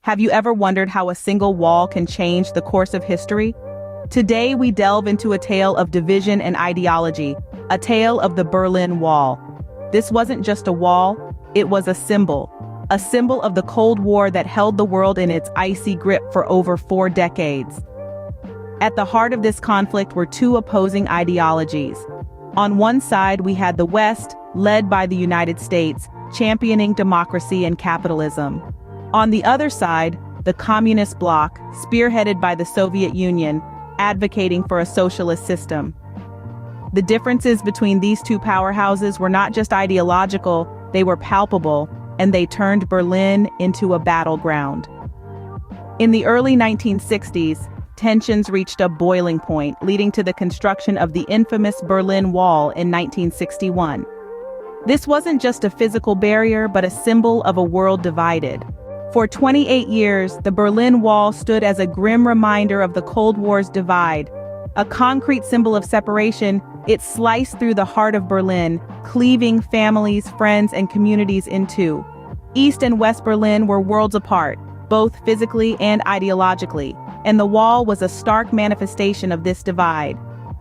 Have you ever wondered how a single wall can change the course of history? Today we delve into a tale of division and ideology, a tale of the Berlin Wall. This wasn't just a wall, it was a symbol of the Cold War that held the world in its icy grip for over 4 decades. At the heart of this conflict were two opposing ideologies. On one side we had the West, led by the United States, championing democracy and capitalism. On the other side, the communist bloc, spearheaded by the Soviet Union, advocating for a socialist system. The differences between these two powerhouses were not just ideological, they were palpable, and they turned Berlin into a battleground. In the early 1960s, tensions reached a boiling point, leading to the construction of the infamous Berlin Wall in 1961. This wasn't just a physical barrier, but a symbol of a world divided. For 28 years, the Berlin Wall stood as a grim reminder of the Cold War's divide. A concrete symbol of separation, it sliced through the heart of Berlin, cleaving families, friends, and communities in two. East and West Berlin were worlds apart, both physically and ideologically, and the wall was a stark manifestation of this divide.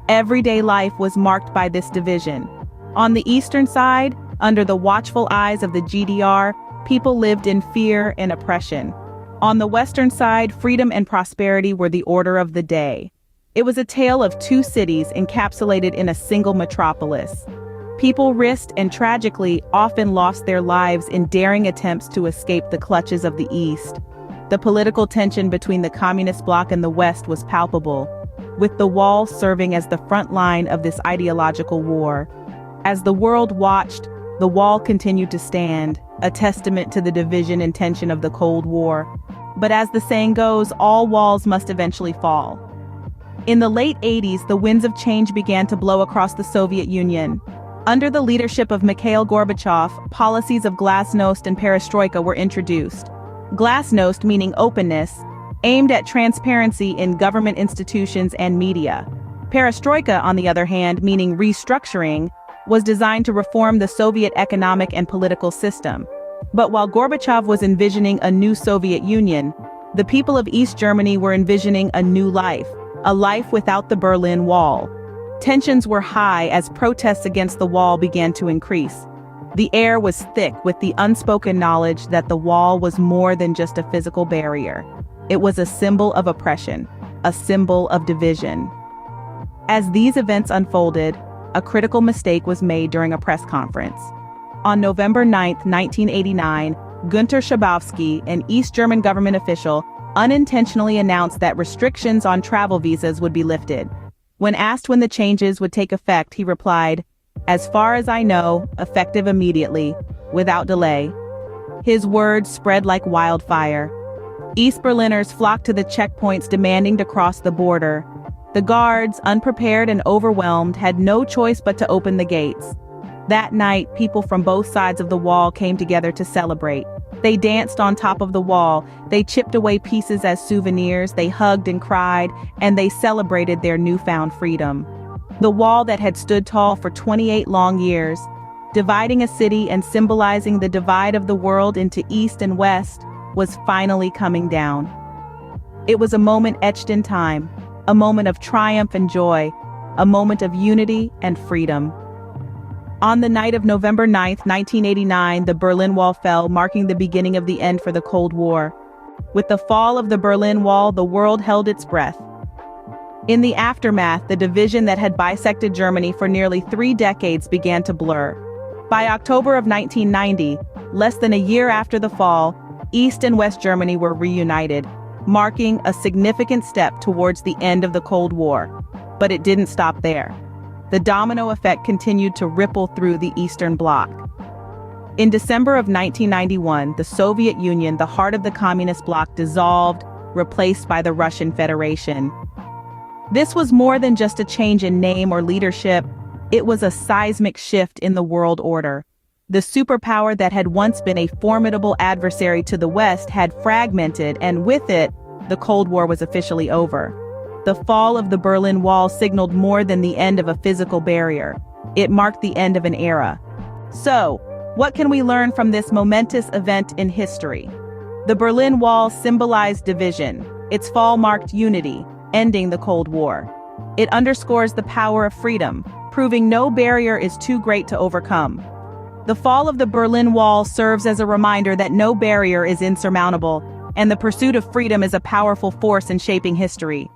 Everyday life was marked by this division. On the eastern side, under the watchful eyes of the GDR, people lived in fear and oppression. On the western side, freedom and prosperity were the order of the day. It was a tale of two cities encapsulated in a single metropolis. People risked and tragically often lost their lives in daring attempts to escape the clutches of the East. The political tension between the communist bloc and the West was palpable, with the wall serving as the front line of this ideological war. As the world watched, the wall continued to stand, a testament to the division and tension of the Cold War. But as the saying goes, all walls must eventually fall. In the late 80s, the winds of change began to blow across the Soviet Union. Under the leadership of Mikhail Gorbachev, policies of glasnost and perestroika were introduced. Glasnost, meaning openness, aimed at transparency in government institutions and media. Perestroika, on the other hand, meaning restructuring, was designed to reform the Soviet economic and political system. But while Gorbachev was envisioning a new Soviet Union, the people of East Germany were envisioning a new life, a life without the Berlin Wall. Tensions were high as protests against the wall began to increase. The air was thick with the unspoken knowledge that the wall was more than just a physical barrier. It was a symbol of oppression, a symbol of division. As these events unfolded, a critical mistake was made during a press conference. On November 9, 1989, Günter Schabowski, an East German government official, unintentionally announced that restrictions on travel visas would be lifted. When asked when the changes would take effect, he replied, "As far as I know, effective immediately, without delay." His words spread like wildfire. East Berliners flocked to the checkpoints demanding to cross the border. The guards, unprepared and overwhelmed, had no choice but to open the gates. That night, people from both sides of the wall came together to celebrate. They danced on top of the wall, they chipped away pieces as souvenirs, they hugged and cried, and they celebrated their newfound freedom. The wall that had stood tall for 28 long years, dividing a city and symbolizing the divide of the world into East and West, was finally coming down. It was a moment etched in time, a moment of triumph and joy, a moment of unity and freedom. On the night of November 9, 1989, the Berlin Wall fell, marking the beginning of the end for the Cold War. With the fall of the Berlin Wall, the world held its breath. In the aftermath, the division that had bisected Germany for nearly 3 decades began to blur. By October of 1990, less than a year after the fall, East and West Germany were reunited, marking a significant step towards the end of the Cold War. But it didn't stop there. The domino effect continued to ripple through the Eastern Bloc. In December of 1991, the Soviet Union, the heart of the communist bloc, dissolved, replaced by the Russian Federation. This was more than just a change in name or leadership. It was a seismic shift in the world order. The superpower that had once been a formidable adversary to the West had fragmented, and with it, the Cold War was officially over. The fall of the Berlin Wall signaled more than the end of a physical barrier. It marked the end of an era. So, what can we learn from this momentous event in history? The Berlin Wall symbolized division. Its fall marked unity, ending the Cold War. It underscores the power of freedom, proving no barrier is too great to overcome. The fall of the Berlin Wall serves as a reminder that no barrier is insurmountable, and the pursuit of freedom is a powerful force in shaping history.